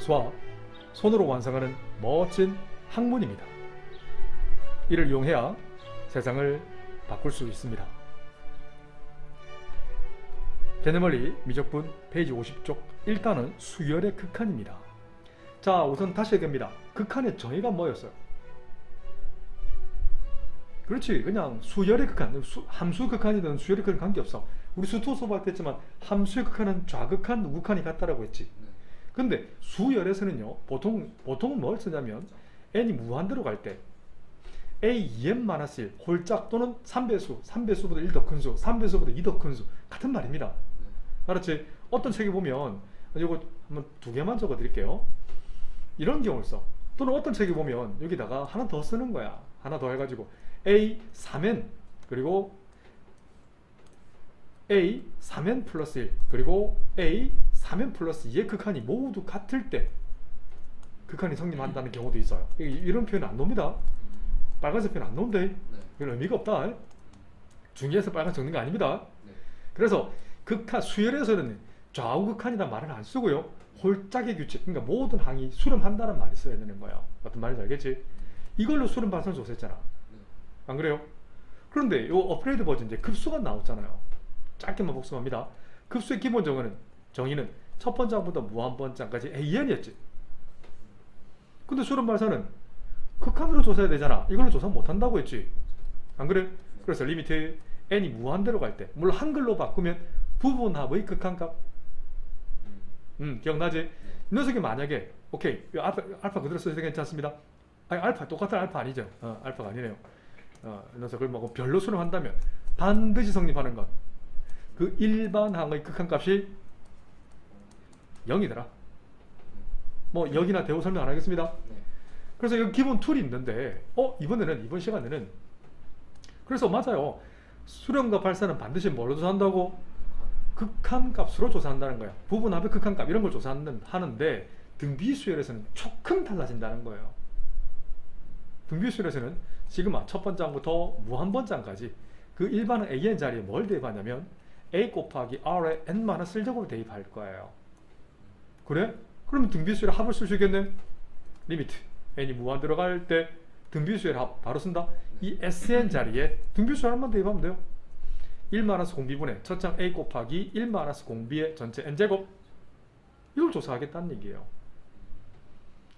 수와 손으로 완성하는 멋진 학문입니다. 이를 이용해야 세상을 바꿀 수 있습니다. 개념원리 미적분 페이지 50쪽 1단은 수열의 극한입니다. 자, 우선 다시 얘기합니다. 극한의 정의가 뭐였어요? 그렇지, 그냥 수열의 극한, 함수 극한이든 수열의 극한 관계없어. 우리 수투 수업할 때 했지만 함수의 극한은 좌극한, 우극한이 같다라고 했지. 근데 수열에서는요, 보통은 뭘 쓰냐면 n이 무한대로 갈 때 a 2n-1 홀짝 또는 3배수, 3배수보다 1 더 큰 수, 3배수보다 2 더 큰 수 같은 말입니다. 알았지? 어떤 책에 보면 이거 한번 두 개만 적어 드릴게요. 이런 경우를 써. 또는 어떤 책에 보면 여기다가 하나 더 쓰는 거야. 하나 더 해가지고 a 3n 그리고 a 3n 플러스 1 그리고 a 3n 플러스 2의 극한이 모두 같을 때 극한이 성립한다는 경우도 있어요. 이런 표현 안 나옵니다. 빨간색 표현 안 나온대. 그런 의미가 없다. 중에서 빨간 적는 거 아닙니다. 그래서 극한, 수열에서는 좌우 극한이라는 말은 안 쓰고요. 홀짝의 규칙, 그러니까 모든 항이 수렴한다는 말이 써야 되는 거예요. 어떤 말인지 알겠지? 이걸로 수렴 발산 조사했잖아. 안 그래요? 그런데 이 업그레이드 버전 이제 급수가 나왔잖아요. 짧게만 복습합니다. 급수의 기본 정의는 첫 번째부터 무한 번째까지 AN이었지. 근데 수렴 발산은 극한으로 조사해야 되잖아. 이걸로 조사 못한다고 했지. 안 그래? 그래서 리미트 n이 무한대로 갈 때, 물론 한글로 바꾸면 부분합의 극한값. 기억나지? 이 녀석이 만약에 오케이, 알파 그대로 써도 괜찮습니다. 아니, 알파 똑같은 알파 아니죠. 알파가 아니네요. 이 녀석을 뭐 별로 수렴한다면 반드시 성립하는 것. 그 일반항의 극한값이 0이더라. 뭐 여기나 대우 설명 안 하겠습니다. 그래서 여기 기본 툴이 있는데 이번 시간에는 그래서 맞아요. 수렴과 발산은 반드시 뭘로 조사한다고? 극한값으로 조사한다는 거야. 부분합의 극한값 이런 걸 조사하는데 등비수열에서는 조금 달라진다는 거예요. 등비수열에서는 시그마 첫 번장부터 무한번장까지 그 일반은 AN 자리에 뭘 대입하냐면 A 곱하기 R에 n-1제곱을 대입할 거예요. 그래? 그러면 등비수열 합을 쓸 수 있겠네? 리미트 n이 무한 들어갈 때 등비수열 합 바로 쓴다. 이 SN 자리에 등비수열 합만 대입하면 돼요. 1-공비분의 첫장 A 곱하기 1-공비의 전체 n제곱, 이걸 조사하겠다는 얘기예요.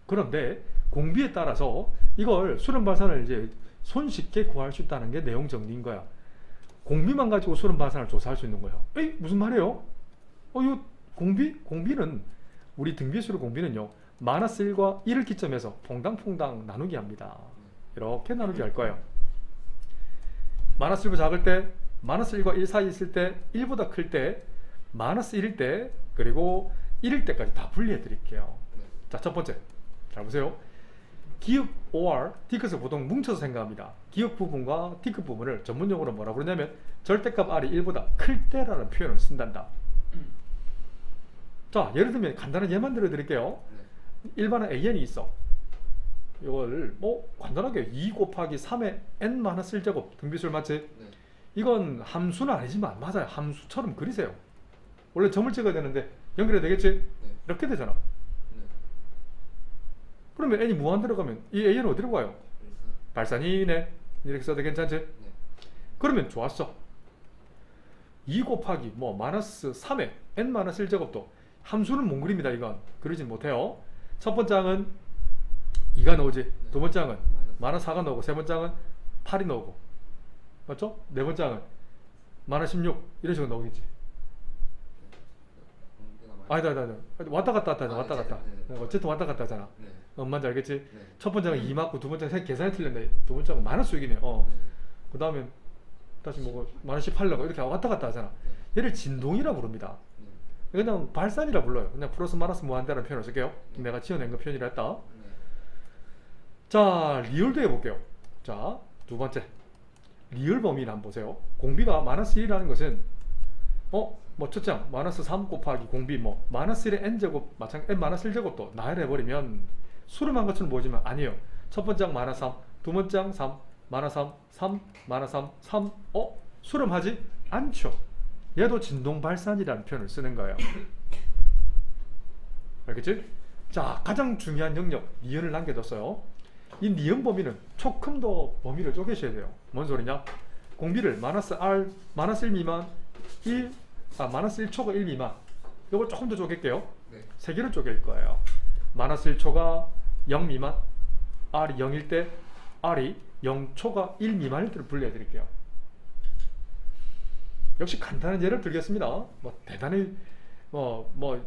그런데 공비에 따라서 이걸 수렴 발산을 이제 손쉽게 구할 수 있다는 게 내용 정리인 거야. 공비만 가지고 수렴 발산을 조사할 수 있는 거예요. 에이, 무슨 말이에요? 이거 공비는 우리 등비수열 공비는요, -1과 1을 기점해서 퐁당퐁당 나누기 합니다. 이렇게 나누기 할 거예요. -1보다 작을 때, -1과 1 사이 있을 때, 1보다 클 때, -1일 때, 그리고 1일 때까지 다 분리해 드릴게요. 자, 첫 번째. 잘 보세요. 기역 OR, D컷을 보통 뭉쳐서 생각합니다. 기역 부분과 D컷 부분을 전문용어로 뭐라고 그러냐면 절대값 R이 1보다 클 때라는 표현을 쓴단다. 자, 예를 들면 간단한 예만 들어드릴게요. 일반은 AN이 있어. 이걸 간단하게 2 곱하기 3의 n-1제곱 등비수열 맞지? 이건 함수는 아니지만 맞아요. 함수처럼 그리세요. 원래 점을 찍어야 되는데 연결해야 되겠지? 이렇게 되잖아. 그러면 n이 무한 들어가면 이 AN은 어디로 가요? 발산이네. 이렇게 써도 괜찮지? 그러면 좋았어. 2 곱하기 -3의 n-1제곱도 함수는 못 그립니다. 이건 그리진 못해요. 첫 번째 항은 2가 나오지. 두 번째 항은 -4가 나오고, 세 번째 항은 8이 나오고, 맞죠? 네 번째 항은 -16 이런 식으로 나오겠지. 아니다. 왔다 갔다 하잖아. 왔다 갔다. 어쨌든 왔다 갔다 하잖아. 뭔지 알겠지? 첫 번째 항은 2 맞고, 두 번째 항은 계산이 틀렸네. 두 번째 항은 -6이네. 그 다음에 다시 -18 나고 이렇게 왔다 갔다 하잖아. 얘를 진동이라고 부릅니다. 그냥 발산이라 불러요. 그냥 플러스 마이너스 무한대라는 표현을 쓸게요. 내가 지어낸 거 표현이라 했다. 자, 리얼도 해볼게요. 자, 두 번째. 리얼 범위를 한번 보세요. 공비가 -1이라는 것은 첫째 항 -3 곱하기 공비 -1의 n제곱 마찬가지 n-1제곱도 나열해 버리면 수렴한 것처럼 보이지만 아니에요. 첫 번째 항 -3, 두 번째 항 3, -3, 3, -3, 3. 수렴하지 않죠. 얘도 진동 발산이라는 표현을 쓰는 거예요. 알겠지? 자, 가장 중요한 영역 니은을 남겨뒀어요. 이 니은 범위는 조금 더 범위를 쪼개셔야 돼요. 뭔 소리냐? 공비를 마이너스 R, 마이너스 1 미만, 마이너스 1초가 1 미만. 이걸 조금 더 쪼갤게요. 네. 세 개를 쪼갤 거예요. 마이너스 1초가 0 미만, R이 0일 때, R이 0초가 1 미만일 때를 분리해 드릴게요. 역시 간단한 예를 들겠습니다. 뭐 대단히 뭐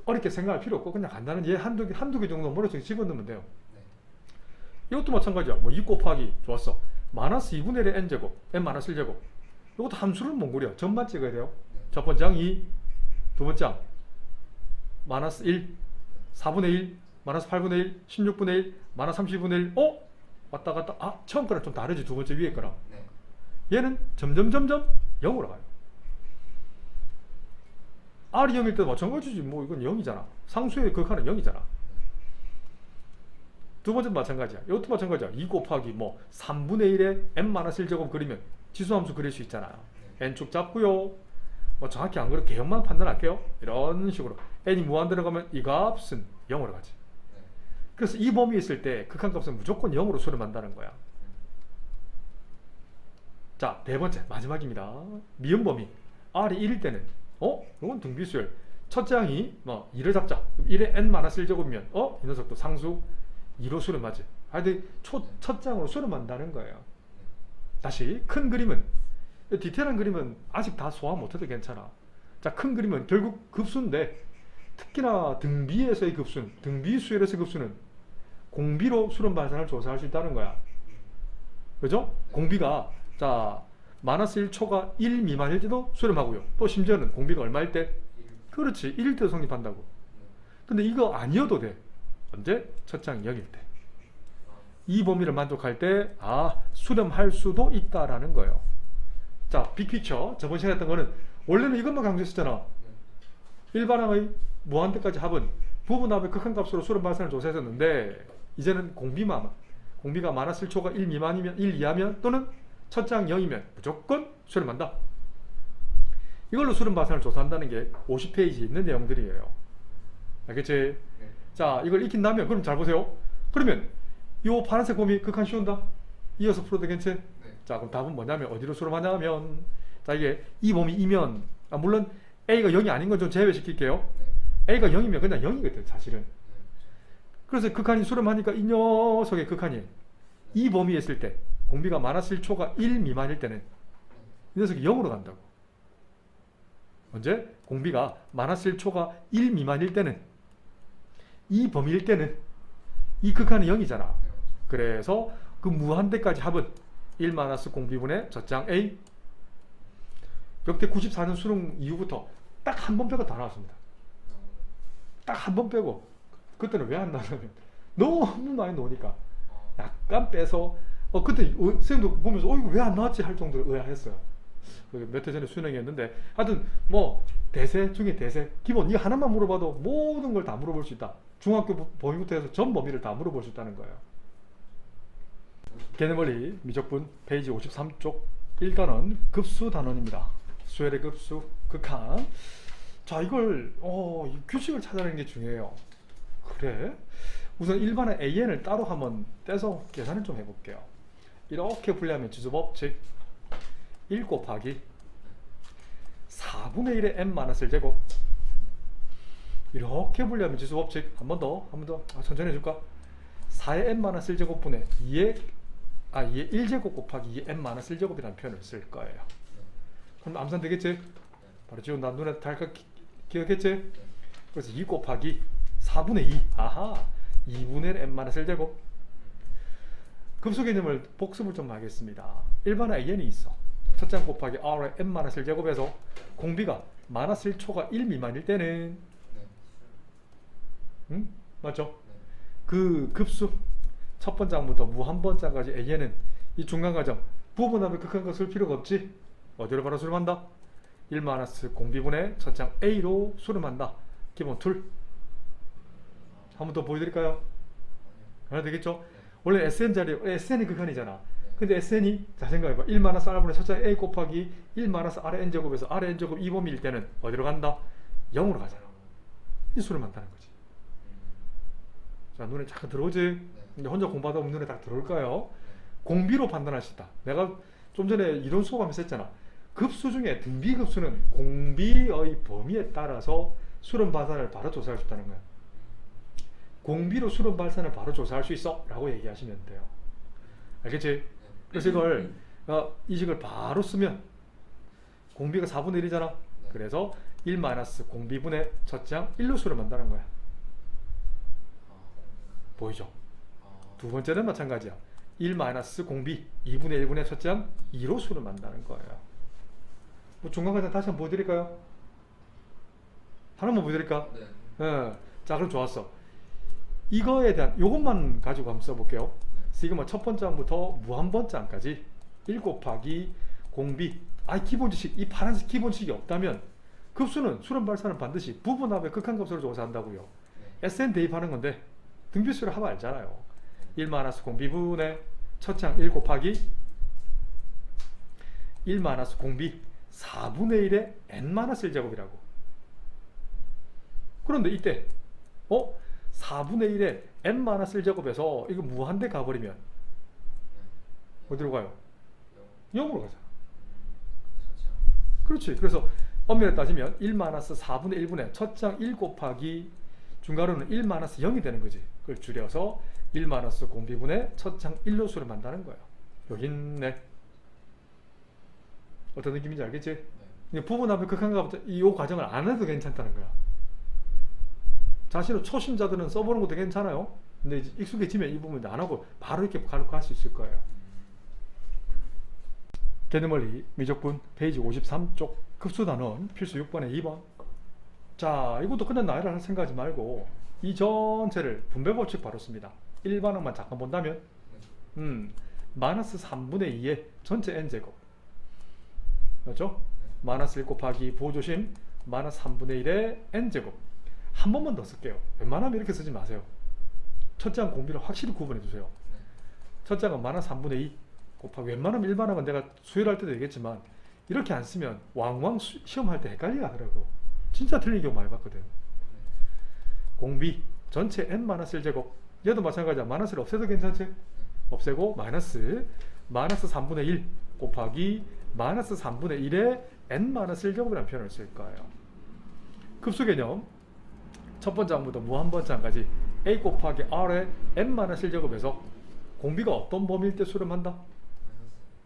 어렵게 생각할 필요 없고 그냥 간단한 예 한두 개 정도 머릿속에 집어넣으면 돼요. 네. 이것도 마찬가지야. 뭐 2 곱하기 좋았어. 마이너스 2분의 1의 n제곱, n 마이너스 1제곱. 이것도 함수를 몽골이야. 점만 찍어야 돼요. 네. 첫 번째 항 2, 두 번째 항 마이너스 1, 4분의 1, 마이너스 8분의 1, 16분의 1, 마이너스 30분의 1. 왔다 갔다. 처음 거랑 좀 다르지. 두 번째 위에 거랑. 네. 얘는 점점 0으로 가요. R이 0일 때도 마찬가지지. 뭐 이건 0이잖아. 상수의 극한은 0이잖아. 두 번째도 마찬가지야. 이것도 마찬가지야. 2 곱하기 뭐 3분의 1에 n-1제곱 그리면 지수함수 그릴 수 있잖아요. n축 잡고요. 뭐 정확히 안 그래도 개형만 판단할게요. 이런 식으로 n이 무한 들어가면 이 값은 0으로 가지. 네. 그래서 이 범위에 있을 때 극한값은 무조건 0으로 수렴한다는 거야. 자, 네 번째 마지막입니다. 미음 범위 R이 1일 때는 이건 등비수열. 첫째 항이 뭐 2를 잡자. 1에 n-1제곱이면 이 녀석도 상수 2로 수렴하지. 하여튼 첫 장으로 수렴한다는 거예요. 다시 큰 그림은, 디테일한 그림은 아직 다 소화 못해도 괜찮아. 자, 큰 그림은 결국 급수인데 특히나 등비에서의 급수는, 등비수열에서의 급수는 공비로 수렴 발산을 조사할 수 있다는 거야. 그죠? 공비가 자 마이너스 1초가 1 미만일 때도 수렴하고요. 또 심지어는 공비가 얼마일 때? 그렇지, 1일 때도 성립한다고. 근데 이거 아니어도 돼. 언제? 첫 장 0일 때. 이 범위를 만족할 때 수렴할 수도 있다라는 거예요. 자, 빅피처. 저번 시간에 했던 거는 원래는 이것만 강조했었잖아. 일반항의 무한대까지 합은 부분합의 극한값으로 수렴 발산을 조사했었는데 이제는 공비가 마이너스 1초가 1 미만이면 1 이하면 또는 첫 장 0이면 무조건 수렴한다. 이걸로 수렴 발산을 조사한다는 게 50페이지에 있는 내용들이에요. 알겠지? 네. 자, 이걸 익힌 다음에 그럼 잘 보세요. 그러면 이 파란색 범위 극한 쉬운다. 이어서 풀어도 괜찮? 네. 자, 그럼 답은 뭐냐면 어디로 수렴하냐면, 자, 이게 이 범위이면 물론 A가 0이 아닌 건 좀 제외시킬게요. 네. A가 0이면 그냥 0이거든 사실은. 네. 그래서 극한이 수렴하니까 이 녀석의 극한이 이 범위에 있을 때 공비가 마이너스 1초가 1 미만일 때는 이 녀석이 0으로 간다고. 언제? 공비가 마이너스 1초가 1 미만일 때는, 이 범위일 때는 이 극한은 0이잖아. 그래서 그 무한대까지 합은 1 마이너스 공비분의 젖장 A. 역대 94년 수능 이후부터 딱 한 번 빼고 다 나왔습니다. 딱 한 번 빼고. 그때는 왜 안 나왔냐면 너무 많이 나오니까 약간 빼서 그때 선생님도 보면서 이거 왜 안 나왔지 할 정도로 의아했어요. 몇 해 전에 수능이었는데 하여튼 뭐 대세 중에 대세, 기본 이 하나만 물어봐도 모든 걸 다 물어볼 수 있다. 중학교 범위부터 해서 전 범위를 다 물어볼 수 있다는 거예요. 개념원리 미적분 페이지 53쪽 1단원 급수 단원입니다. 수열의 급수 극한. 자, 이걸 이 규칙을 찾아내는 게 중요해요. 그래? 우선 일반의 AN을 따로 한번 떼서 계산을 좀 해볼게요. 이렇게 분리하면 지수법칙 1 곱하기 4분의 1의 n-1제곱. 이렇게 분리하면 지수법칙 한 번 더 천천히 해줄까? 4의 n-1제곱분의 2의 1제곱 곱하기 2의 n-1제곱이라는 표현을 쓸 거예요. 그럼 암산 되겠지? 바로 지금 나 눈에 달칵 기억했지? 그래서 2 곱하기 4분의 2 2분의 n-1제곱. 급수 개념을 복습을 좀 하겠습니다. 일반 AN이 있어. 첫 장 곱하기 R의 n-1제곱에서 공비가 마이너스 1초가 1 미만일 때는 맞죠? 그 급수 첫 번장부터 무한번장까지 AN은 이 중간 과정 부분합의 극한값 쓸 필요가 없지. 어디로 바로 수렴한다? 1 마이너스 공비분의 첫 장 A로 수렴한다. 기본 툴. 한 번 더 보여드릴까요? 하나 되겠죠? 원래 SN 자리, SN이 극한이잖아. 근데 SN이, 자 생각해봐. 1 마이너스 R분의 첫 장 A 곱하기 1 마이너스 R의 N제곱에서 R의 N제곱 2범위일 때는 어디로 간다? 0으로 가잖아. 이 수렴한다는 거지. 자, 눈에 잠깐 들어오지? 네. 이제 혼자 공부하다 보면 눈에 딱 들어올까요? 네. 공비로 판단할 수 있다. 내가 좀 전에 이론 수업하면서 했잖아. 급수 중에 등비급수는 공비의 범위에 따라서 수렴 발산을 바로 조사할 수 있다는 거야. 공비로 수렴 발산을 바로 조사할 수 있어 라고 얘기하시면 돼요. 알겠지? 네. 그래서 이걸 이 식을 바로 쓰면 공비가 4분의 1이잖아. 네. 그래서 1 마이너스 공비분의 첫째 항 1로 수렴한다는 거야. 아, 보이죠? 아, 두 번째는 마찬가지야. 1 마이너스 공비 2분의 1분의 첫째 항 2로 수렴한다는 거예요. 뭐 중간 과정 다시 한번 보여드릴까요? 하나만 보여드릴까? 네. 자, 그럼 좋았어. 이거에 대한 요것만 가지고 한번 써볼게요. 시그마 첫 번째 항부터 무한 번째 항까지 1 곱하기 공비. 기본 지식, 이 파란색 기본 지식이 없다면 급수는 수렴 발산은 반드시 부분합의 극한값으로 조사한다고요. 네. SN 대입하는 건데 등비수를 하면 알잖아요. 1 마이너스 공비분의 첫째 항 1 곱하기 1 마이너스 공비 4분의 1의 n 마이너스 1제곱이라고. 그런데 이때 4분의 1의 n 마이너스 1제곱에서 이거 무한대 가버리면 어디로 가요? 0으로 가잖아. 그렇지. 그래서 엄밀히 따지면 1 마이너스 4분의 1분의 첫째 항 1 곱하기 중괄호는 1 마이너스 0이 되는 거지. 그걸 줄여서 1 마이너스 공비분의 첫째 항 1로 수렴한다는 거예요. 여기 있네. 어떤 느낌인지 알겠지? 네. 부분합의 극한값 이 과정을 안 해도 괜찮다는 거야. 사실은 초심자들은 써보는 것도 괜찮아요. 근데 이제 익숙해지면 이 부분 안 하고 바로 이렇게 갈 수 있을 거예요. 개념원리 미적분 페이지 53쪽 급수단원 필수 6번에 2번. 자, 이것도 그냥 나열을 할 생각하지 말고 이 전체를 분배법칙 바로 씁니다. 1반응만 잠깐 본다면 마이너스 3분의 2의 전체 n제곱 맞죠? 마이너스 1 곱하기 보조심 마이너스 3분의 1의 n제곱. 한 번만 더 쓸게요. 웬만하면 이렇게 쓰지 마세요. 첫째 항 공비를 확실히 구분해 주세요. 첫째 항은 마이너스 3분의 2 곱하기 웬만하면 일반항은 내가 수혈할 때도 얘기했지만 이렇게 안 쓰면 왕왕 시험할 때 헷갈리게 하더라고. 진짜 틀린 경우 많이 봤거든. 공비 전체 n-1제곱 얘도 마찬가지야. 마이너스를 없애도 괜찮지? 없애고 마이너스 3분의 1 곱하기 마이너스 3분의 1의 n-1제곱이라는 표현을 쓸 거예요. 급수 개념 첫 번째 항부터 무한번째 항까지 a 곱하기 r의 n-1제곱에서 공비가 어떤 범위일 때 수렴한다?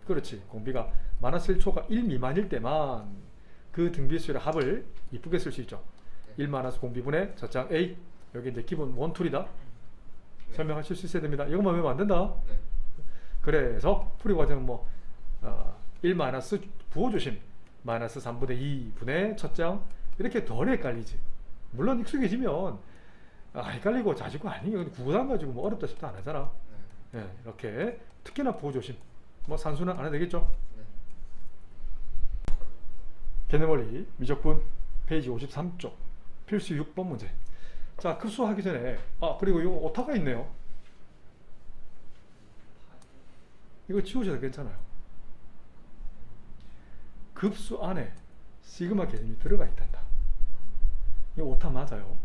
그렇지. 공비가 마이너스 1초가 1 미만일 때만 그 등비수의 합을 이쁘게 쓸 수 있죠. 1 마이너스 공비분의 첫째 항 a. 여기 이제 기본 원툴이다. 설명하실 수 있어야 됩니다. 이것만 외우면 안 된다. 네. 그래서 풀이 과정은 1 마이너스 부호조심 마이너스 3분의 2분의 첫째 항 이렇게 덜 헷갈리지. 물론 익숙해지면 헷갈리고 자지고 아니에요. 구구단 가지고 뭐 어렵다 싶다 안 하잖아. 네, 이렇게 특히나 부호조심 산수는 안 해도 되겠죠. 네. 개념원리 미적분 페이지 53쪽 필수 6번 문제. 자, 급수하기 전에 그리고 이 오타가 있네요. 이거 지우셔도 괜찮아요. 급수 안에 시그마 개념이 들어가 있단다. 이 오타 맞아요.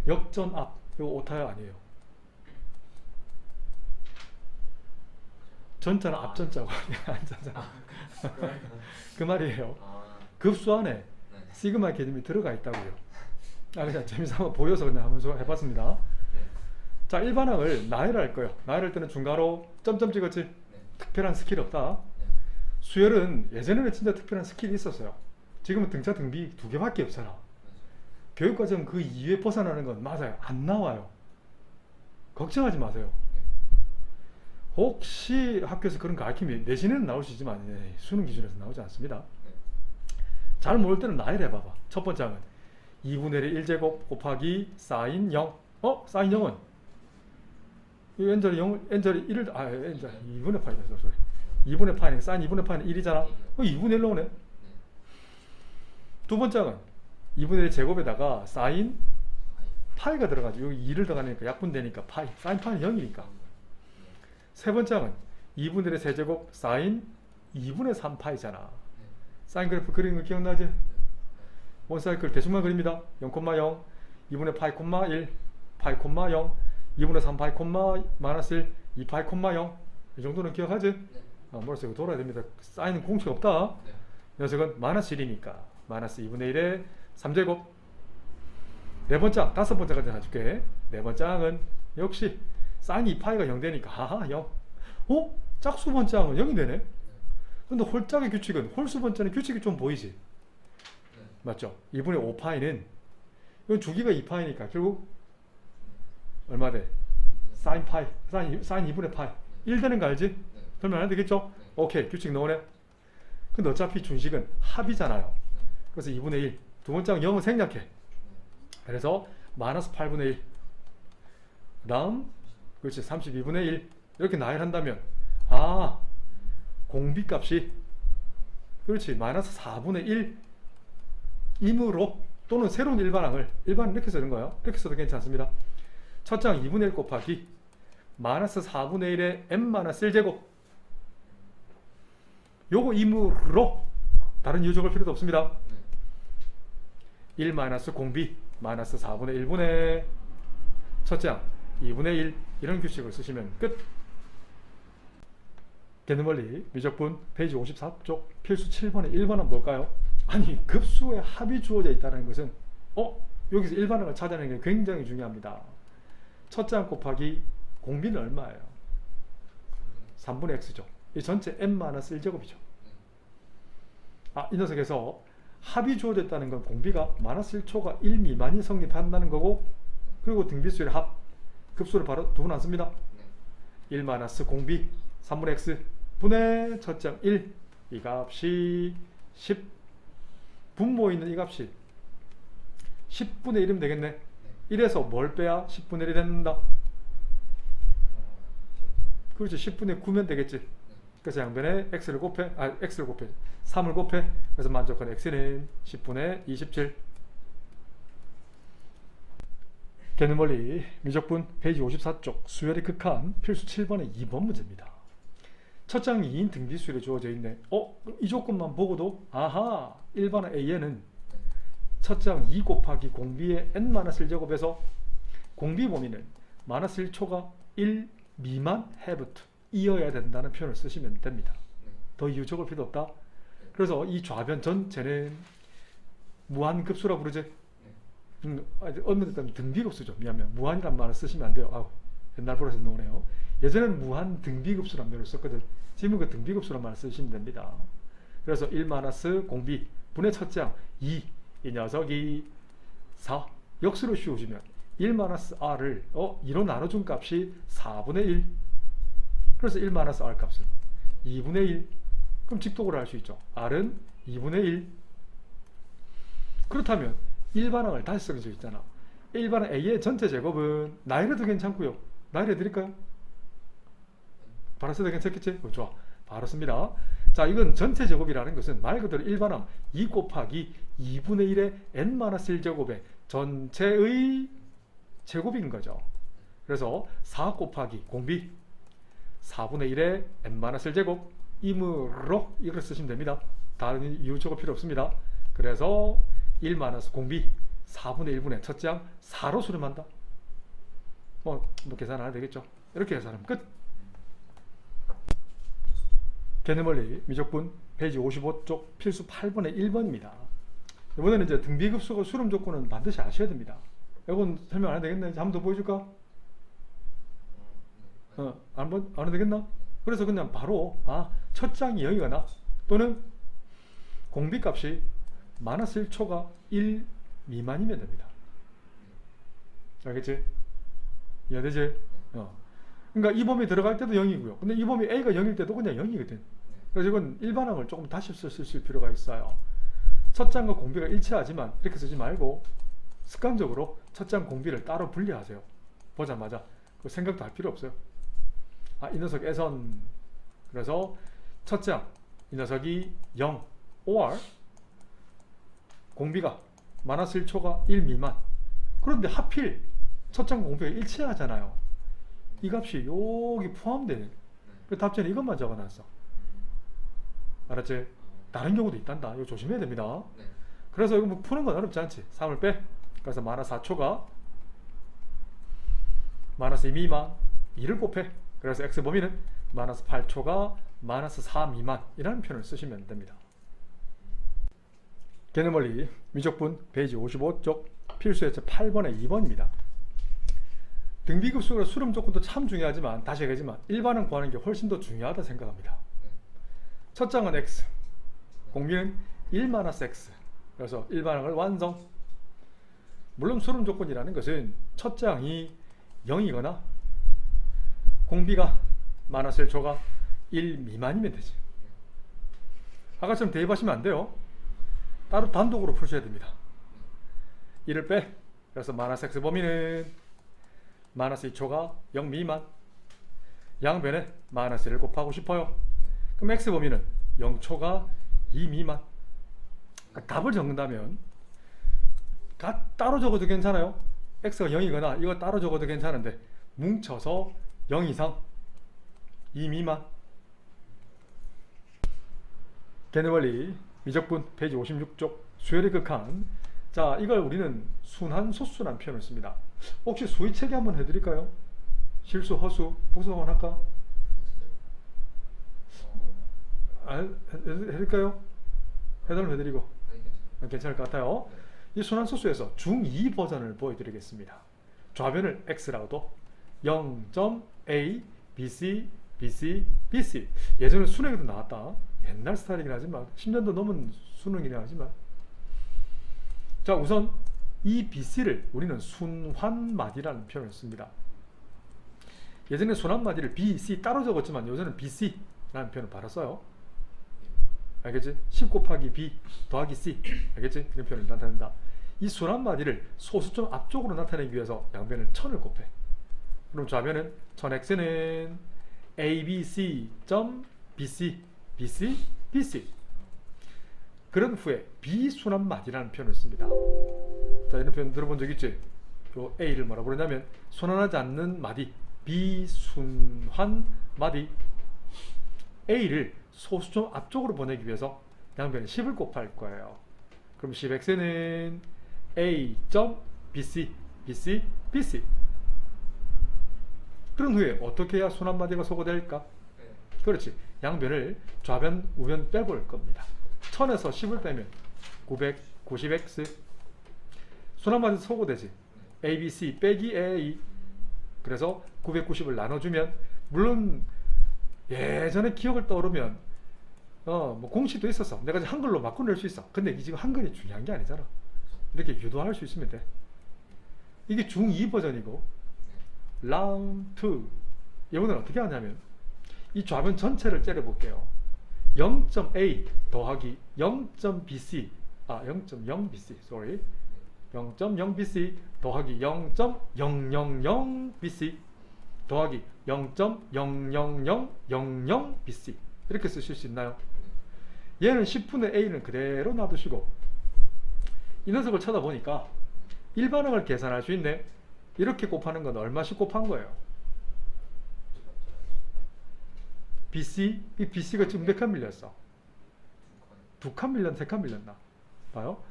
역전 앞 이거 오타야 아니에요. 전자는 앞전자고 안전자고 그 말이에요. 급수 안에 네. 시그마 개념이 들어가 있다고요. 그냥 재미삼아 보여서 그냥 한번 해봤습니다. 네. 자, 일반항을 나열할 거예요. 나열할 때는 중괄호 점점 찍었지. 네. 특별한 스킬이 없다. 네. 수열은 예전에는 진짜 특별한 스킬이 있었어요. 지금은 등차 등비 2개밖에 없잖아. 맞아요. 교육과정 그 이외에 벗어나는 건 맞아요. 안 나와요. 걱정하지 마세요. 네. 혹시 학교에서 그런 거 가르치면 내신에는 나올 수 있지만 수능 기준에서 나오지 않습니다. 네. 잘 모를 때는 나열해봐봐. 첫 번째 항은 2분의 1 1제곱 곱하기 사인 0. 사인 0은 이 n절이 0을 n절이 1을 n절 2분의 파이다. 소리. 2분의 파이는 사인 2분의 파이는 1이잖아. 2분의 1로 오네. 네. 두 번째 항은 2분의 1 제곱에다가 사인 아이. 파이가 들어가지고 여기 2를 더가니까 약분되니까 파이. 사인 파이는 0이니까. 세 번째 항은 2분의 1 세제곱 사인 2분의 3파이잖아. 네. 사인 그래프 그리는 거 기억나지? 원사이클 대충만 그립니다. 0,0 2분의 파이, 1 파이 콤마 0, 2분의 3 파이 콤마 마이너스 1, 2 파이 콤마 0. 이 정도는 기억하지? 네. 머릿속에 돌아야 됩니다. 사인은 공식 없다. 네. 녀석은 마이너스 1이니까 마이너스 2분의 1의 3제곱. 네 번째, 다섯 번째까지 해줄게. 네 번째 항은 역시 사인 2파이가 0 되니까 하하 0. 짝수 번째 항은 0이 되네. 근데 홀짝의 규칙은 홀수 번째는 규칙이 좀 보이지? 네. 맞죠? 2분의 5파이는 이건 주기가 2파이니까 결국 얼마 돼? 사인 파이, 사인 2분의 파이 1 되는 거 알지? 네. 설명 안 되겠죠? 네. 오케이, 규칙 나오네. 근데 어차피 준식은 합이잖아요. 그래서 2분의 1. 두 번째 항 0은 생략해. 그래서 마이너스 8분의 1. 그 다음 그렇지 32분의 1 이렇게 나열한다면 공비값이 그렇지 마이너스 4분의 1 임으로 또는 새로운 일반항을 일반은 이렇게 쓰는 거예요. 이렇게 써도 괜찮습니다. 첫째 항 2분의 1 곱하기 마이너스 4분의 1의 n-1제곱 요거 임으로 다른 이유 적을 필요도 없습니다. 1 마이너스 공비 마이너스 4분의 1분의 첫째 항 2분의 1 이런 규칙을 쓰시면 끝. 개념원리 미적분 페이지 54쪽 필수 7번의 1번은 뭘까요? 아니 급수의 합이 주어져 있다는 것은 여기서 일반항을 찾아내는 게 굉장히 중요합니다. 첫째 항 곱하기 공비는 얼마예요? 3분의 x죠. 이 전체 n-1제곱이죠. 이 녀석에서 합이 주어져 있다는 건 공비가 마이너스 1초가 1 미만이 성립한다는 거고 그리고 등비수의 합 급수를 바로 두 번 안 씁니다. 1 마이너스 공비 3분의 x 분의 첫째 항 1 이 값이 10 분모에 있는 이 값이 10분의 1이면 되겠네. 1에서 뭘 빼야 10분의 1이 된다? 그렇지 10분의 9면 되겠지. 그래서 양변에 x를 곱해 3을 곱해 그래서 만족한 x는 10분의 27. 개념원리 미적분 페이지 54쪽 수열의 극한 필수 7번의 2번 문제입니다. 첫째 항 2인 등비수열이 주어져 있네. 이 조건만 보고도 일반항 A에는 첫째 항 2 곱하기 공비의 n-1제곱에서 공비 범위는 마이너스 1초가 1 미만 해부터 이어야 된다는 표현을 쓰시면 됩니다. 더 이유 적을 필요 없다. 그래서 이 좌변 전체는 무한급수라고 부르지. 얼마 전에 등비급수죠. 미안해요. 무한이란 말을 쓰시면 안 돼요. 옛날 버릇이 나오네요. 예전에는 무한 등비급수란 말을 썼거든. 지금은 그 등비급수란 말을 쓰시면 됩니다. 그래서 1 마이너스 공비 분의 첫째 항 2 이 녀석이 4 역수로 씌우시면 1 마이너스 r을 2로 나눠준 값이 4분의 1 그래서 1 마이너스 r 값은 2분의 1 그럼 직독으로 할 수 있죠. r은 2분의 1 그렇다면 일반항을 다시 쓰게 되어 있잖아. 일반항 A의 전체 제곱은 나열해도 괜찮고요. 나열해 드릴까요? 바로 써도 괜찮겠지? 좋아. 바로 씁니다. 자, 이건 전체 제곱이라는 것은 말 그대로 일반항 2 곱하기 2분의 1의 n-1제곱의 전체의 제곱인 거죠. 그래서 4 곱하기 공비 4분의 1의 n-1제곱 임으로 이걸 쓰시면 됩니다. 다른 이유 적을 필요 없습니다. 그래서 1 마이너스 공비 4분의 1분의 첫째 항 4로 수렴한다. 뭐 계산 안 해도 되겠죠. 이렇게 계산하면 끝. 개념원리 미적분 페이지 55쪽 필수 8번의 1번입니다. 이번에는 이제 등비급수가 수렴 조건은 반드시 아셔야 됩니다. 이건 설명 안 해도 되겠나? 한 번 더 보여줄까? 안 해도 되겠나? 그래서 그냥 바로 첫째 항이 0이거나 또는 공비값이 마이너스 1초가 1 미만이면 됩니다. 알겠지? 이해되지? 그러니까 이 범위 들어갈 때도 0이고요. 근데 이 범위 A가 0일 때도 그냥 0이거든. 그래서 이건 일반항을 조금 다시 쓸 필요가 있어요. 첫째 항과 공비가 일치하지만 이렇게 쓰지 말고 습관적으로 첫째 항 공비를 따로 분리하세요. 보자마자. 그 생각도 할 필요 없어요. 이 녀석 S선. 그래서 첫째 항 이 녀석이 0 or 공비가 마이너스 1초가 1 미만. 그런데 하필 첫째 항 공비가 일치하잖아요. 이 값이 여기 포함되는. 그 답변에 이것만 적어놨어. 알았지? 다른 경우도 있단다. 이거 조심해야 됩니다. 그래서 이거 뭐 푸는 건 어렵지 않지. 3을 빼. 그래서 마이너스 4초가 마이너스 2 미만 2를 곱해. 그래서 x 범위는 마이너스 8초가 마이너스 4 미만이라는 표현을 쓰시면 됩니다. 개념원리 미적분 페이지 55쪽 필수예제 8번의 2번입니다. 등비급수가 수렴 조건도 참 중요하지만 다시 얘기하지만 일반은 구하는 게 훨씬 더 중요하다 생각합니다. 첫 장은 x, 공비는 1-x. 그래서 일반항을 완성. 물론 수렴 조건이라는 것은 첫 장이 0이거나 공비가 마이너스 1초가 1 미만이면 되지. 아까처럼 대입하시면 안 돼요. 따로 단독으로 푸셔야 됩니다. 1을 빼. 그래서 마이너스 x 범위는 마이너스 2초가 0 미만. 양변에 마이너스 1을 곱하고 싶어요. 그럼 x 범위는 0초가 2 미만. 그러니까 답을 적는다면 따로 적어도 괜찮아요. x가 0이거나 이거 따로 적어도 괜찮은데 뭉쳐서 0 이상 2 미만. 개념원리 미적분 페이지 56쪽 수열의 극한. 자, 이걸 우리는 순환소수라는 표현을 씁니다. 혹시 수위체계 한번 해드릴까요? 실수, 허수, 복수만 할까? 해드릴까요? 해달라면 해드리고. 괜찮을 것 같아요. 이 순환소수에서 중2 버전을 보여드리겠습니다. 좌변을 x라고도 0.a, bc, bc, bc. 예전에 수능에도 나왔다. 옛날 스타일이긴 하지만 10년도 넘은 수능이긴 하지만, 자, 우선 이 bc를 우리는 순환마디라는 표현을 씁니다. 예전에 순환마디를 bc 따로 적었지만 요새는 bc라는 표현을 바로 써요. 알겠지? 10 곱하기 b 더하기 c. 알겠지? 그런 표현을 나타낸다. 이 순환마디를 소수점 앞쪽으로 나타내기 위해서 양변을 1000을 곱해. 그럼 좌변은 1000x는 abc.bc, bc, bc. 그런 후에 비순환마디라는 표현을 씁니다. 자, 이런 표현 들어본 적 있지? 요 a를 뭐라 부르냐면 순환하지 않는 마디, 비순환마디. a를 소수점 앞쪽으로 보내기 위해서 양변에 10을 곱할 거예요. 그럼 10x는 a.bc, bc, bc. 그런 후에 어떻게 해야 순환마디가 소거될까? 그렇지. 양변을 좌변, 우변 빼볼 겁니다. 1000에서 10을 빼면 990x. 순환마디 소거되지. abc 빼기 a. 그래서 990을 나눠주면, 물론 예전에 기억을 떠오르면 뭐 공식도 있었어. 내가 지금 한글로 바꿔낼 수 있어. 근데 이게 지금 한글이 중요한 게 아니잖아. 이렇게 유도할 수 있으면 돼. 이게 중2 버전이고, 라운드 2. 이거는 어떻게 하냐면 이 좌변 전체를 째려볼게요. 0.a 더하기 0.bc 0.0bc sorry 0.0bc 더하기 0.000bc 더하기 0.00000bc 이렇게 쓰실 수 있나요? 얘는 10분의 a는 그대로 놔두시고 이 녀석을 쳐다보니까 일반항을 계산할 수 있네. 이렇게 곱하는 건 얼마씩 곱한 거예요? BC, 이 BC가 지금 몇 칸 밀렸어? 2칸 밀렸나? 3칸 밀렸나? 봐요.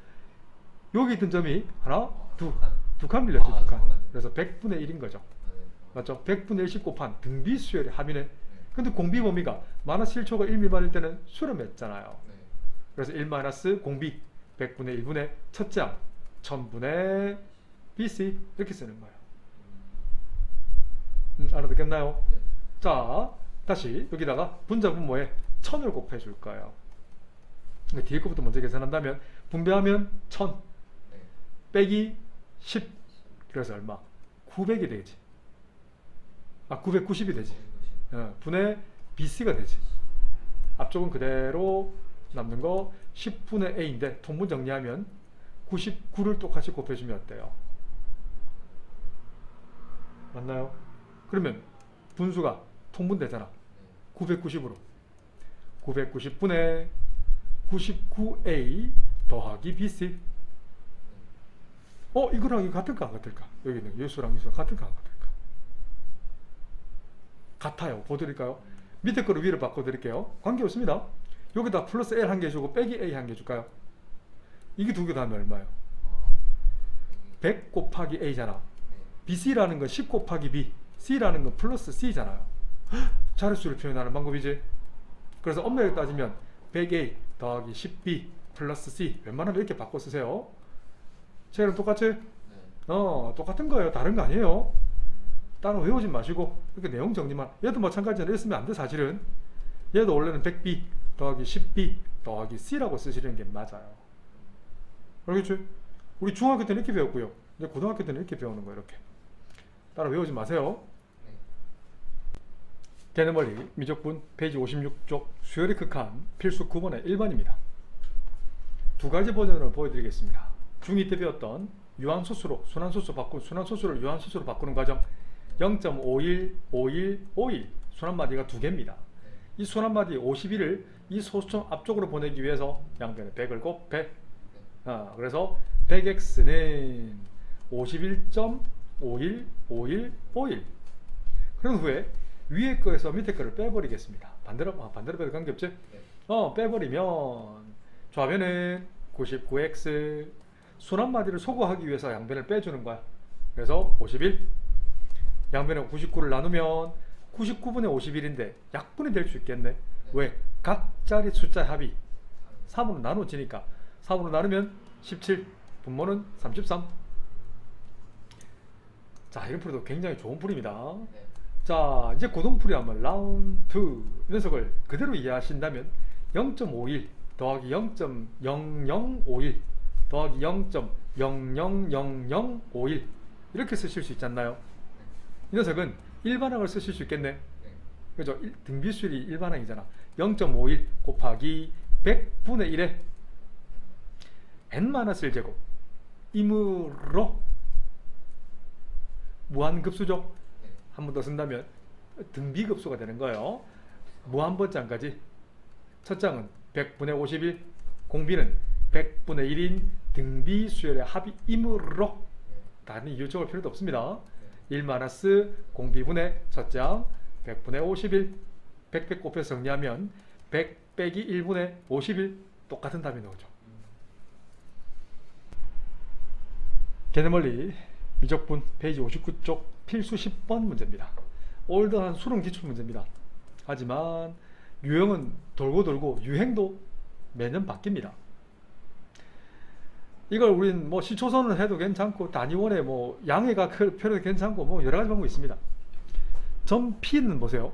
여기 있던 점이 하나, 두 칸 밀렸지, 2칸. 그래서 100분의 1인 거죠. 맞죠? 100분의 1씩 곱한 등비수열의 합이네. 근데 공비 범위가 마이너스 1초가 1 미만일 때는 수렴했잖아요. 그래서 1 마이너스 공비 100분의 1분의 첫째 항 1000분의 BC 이렇게 쓰는 거예요. 알아듣겠나요? 자, 다시 여기다가 분자 분모에 1000을 곱해 줄 거예요. 뒤에 것부터 먼저 계산한다면 분배하면 1000 빼기 10 그래서 얼마? 900이 되지. 990이 되지. 분의 BC가 되지. 앞쪽은 그대로 남는 거 10분의 A인데 통분 정리하면 99를 똑같이 곱해주면 어때요? 맞나요? 그러면 분수가 통분되잖아. 990으로 990분의 99A 더하기 BC. 이거랑 이거 같을까 안 같을까? 여기 있는 요수랑 요수랑 같을까 안 같을까? 같아요. 보여드릴까요? 밑에 거를 위로 바꿔드릴게요. 관계없습니다. 여기다 플러스 L 한 개 주고 빼기 A 한 개 줄까요? 이게 두 개 다 하면 얼마예요? 100 곱하기 A잖아. BC라는 건 10 곱하기 B, C라는 건 플러스 C잖아요. 자릿수를 표현하는 방법이지. 그래서 엄밀하게 따지면 100A 더하기 10B 플러스 C, 웬만하면 이렇게 바꿔 쓰세요. 쟤랑 똑같지? 네. 똑같은 거예요. 다른 거 아니에요. 따로 외우지 마시고 이렇게 내용 정리만. 얘도 마찬가지로 이렇게 쓰면 안 돼. 사실은 얘도 원래는 100B 더하기 10B 더하기 C라고 쓰시는 게 맞아요. 알겠지? 우리 중학교 때는 이렇게 배웠고요. 이제 고등학교 때는 이렇게 배우는 거예요. 이렇게 따로 외우지 마세요. 네. 개념원리 미적분 페이지 56쪽 수열의 극한 필수 9번의 1번입니다. 두 가지 버전을 보여드리겠습니다. 중2 때 배웠던 유한소수로 순환소수 바꾼 순환소수를 유한소수로 바꾸는 과정 0.51, 51, 51 순환마디가 두 개입니다. 이 순환마디 51을 이 소수점 앞쪽으로 보내기 위해서 양변에 100을 곱 100. 그래서 100x는 51.515151 그런 후에 위에 거에서 밑에 거를 빼버리겠습니다. 반대로 빼도 관계없지? 네. 빼버리면 좌변은 99x 순환마디를 소거하기 위해서 양변을 빼주는 거야. 그래서 51 양변에 99를 나누면 99분의 51인데 약분이 될 수 있겠네. 왜? 각 자리 숫자 합이 3으로 나눠지니까 3으로 나누면 17 분모는 33. 자, 이런 풀이도 굉장히 좋은 풀입니다. 네. 자, 이제 고등풀이 한번 라운드 2 녀석을 그대로 이해하신다면 0.51 더하기 0.0051 더하기 0.000051 이렇게 쓰실 수 있지 않나요? 이 녀석은 일반항을 쓰실 수 있겠네. 네. 그죠? 등비수열이 일반항이잖아. 0.51 곱하기 100분의 1에 n-1제곱 이므로 무한급수죠. 네. 한 번 더 쓴다면 등비급수가 되는 거예요. 무한번장까지. 첫 장은 100분의 51, 공비는 100분의 1인 등비수열의 합이이므로 다른 이유 적을 필요도 없습니다. 1 마이너스 공비분의 첫장 100분의 51 100 곱해서 정리하면 100 빼기 1분의 51 똑같은 답이 나오죠. 개념원리 미적분 페이지 59쪽 필수 10번 문제입니다. 올드한 수능 기출 문제입니다. 하지만 유형은 돌고 유행도 매년 바뀝니다. 이걸 우린 뭐 시초선을 해도 괜찮고 단위원의 뭐 양해가 필요해도 괜찮고 뭐 여러 가지 방법이 있습니다. 점 P는 보세요.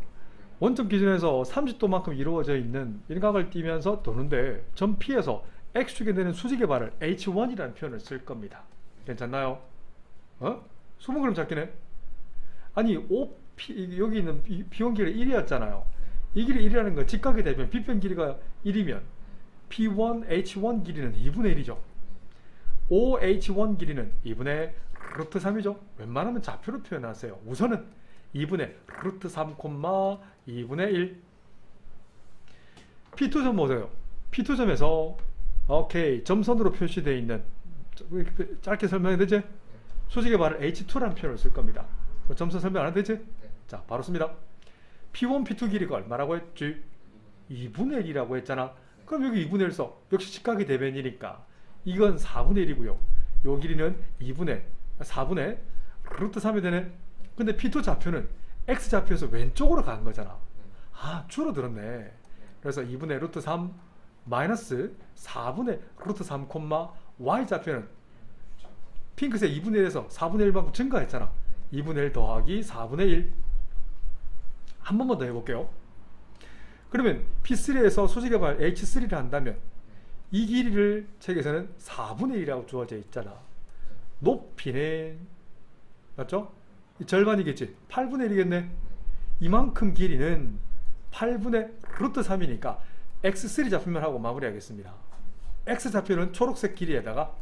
원점 기준에서 30도만큼 이루어져 있는 일각을 띄면서 도는데 점 P에서 X축에 되는 수직의 발을 H1이라는 표현을 쓸 겁니다. 괜찮나요? 수분 그림 잡기네. 아니 OP 여기 있는 P1 길이가 1이었잖아요. 이 길이 1이라는 건 직각이 되면 B편 길이가 1이면 P1 H1 길이는 2분의 1이죠. OH1 길이는 2분의 루트 3이죠. 웬만하면 좌표로 표현하세요. 우선은 2분의 루트 3, 2분의 1. P2점 보세요. P2점에서 오케이 점선으로 표시되어 있는 짧게 설명해야 되지? 수직의 발을 H2라는 표현을 쓸 겁니다. 점선 설명 안 해도 되지? 자, 바로 씁니다. P1, P2 길이가 얼마라고 했지? 2분의 1이라고 했잖아. 그럼 여기 2분의 1 써. 역시 직각이 대변이니까 이건 4분의 1이고요. 요 길이는 4분의 루트 3이 되네. 근데 P2 좌표는 X 좌표에서 왼쪽으로 간 거잖아. 줄어들었네. 그래서 2분의 루트 3 마이너스 4분의 루트 3, Y 좌표는 핑크색 2분의 1에서 4분의 1만큼 증가했잖아. 2분의 1 더하기 4분의 1. 한 번만 더 해볼게요. 그러면 P3에서 수직의 발 H3를 한다면 이 길이를 책에서는 4분의 1이라고 주어져 있잖아. 높이는 맞죠? 이 절반이겠지. 8분의 1이겠네. 이만큼 길이는 8분의 루트 3이니까 X3 좌표면 하고 마무리하겠습니다. X 좌표는 초록색 길이에다가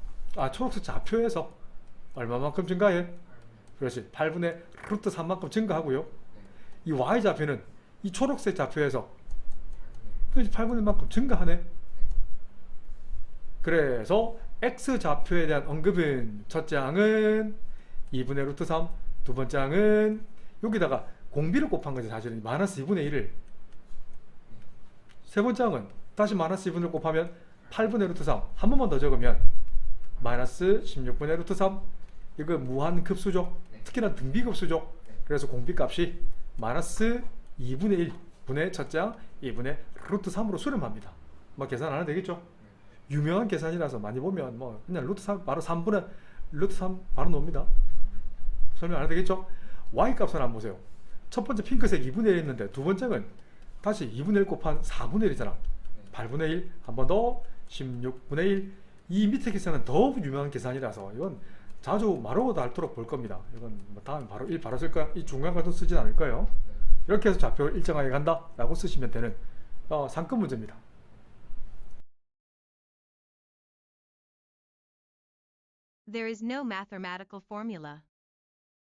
초록색 좌표에서 얼마만큼 증가해? 그렇지. 8분의 루트 3만큼 증가하고요. 이 Y 좌표는 이 초록색 좌표에서 8분의 1만큼 증가하네. 그래서 X 좌표에 대한 언급은 첫 장은 2분의 루트 3, 두 번째 장은 여기다가 공비를 곱한 거지. 사실은 마이너스 2분의 1을 세 번째 장은 다시 마이너스 2분을 곱하면 8분의 루트 3 한 번만 더 적으면 마이너스 16분의 루트 3 이거 무한급수죠. 특히나 등비급수죠. 그래서 공비값이 마이너스 2분의 1 분의 첫째 항 2분의 루트 3으로 수렴합니다. 뭐 계산 안 해도 되겠죠? 유명한 계산이라서 많이 보면 뭐 그냥 루트 3 바로 3분의 루트 3 바로 나옵니다. 설명 안 해도 되겠죠? y 값은 한번 보세요. 첫 번째 핑크색 2분의 1 했는데 두 번째는 다시 2분의 1 곱한 4분의 1이잖아. 8분의 1, 한 번 더 16분의 1. 이 밑에 계산은 더욱 유명한 계산이라서 이건 자주 마루오도 닳도록 볼 겁니다. 이건 뭐 다음에 바로 1 바로 쓸 거야. 이 중간 가도 쓰진 않을 거예요. 이렇게 해서 좌표를 일정하게 간다 라고 쓰시면 되는 상권 문제입니다. There is no mathematical formula.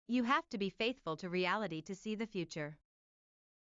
You have to be faithful to reality to see the future.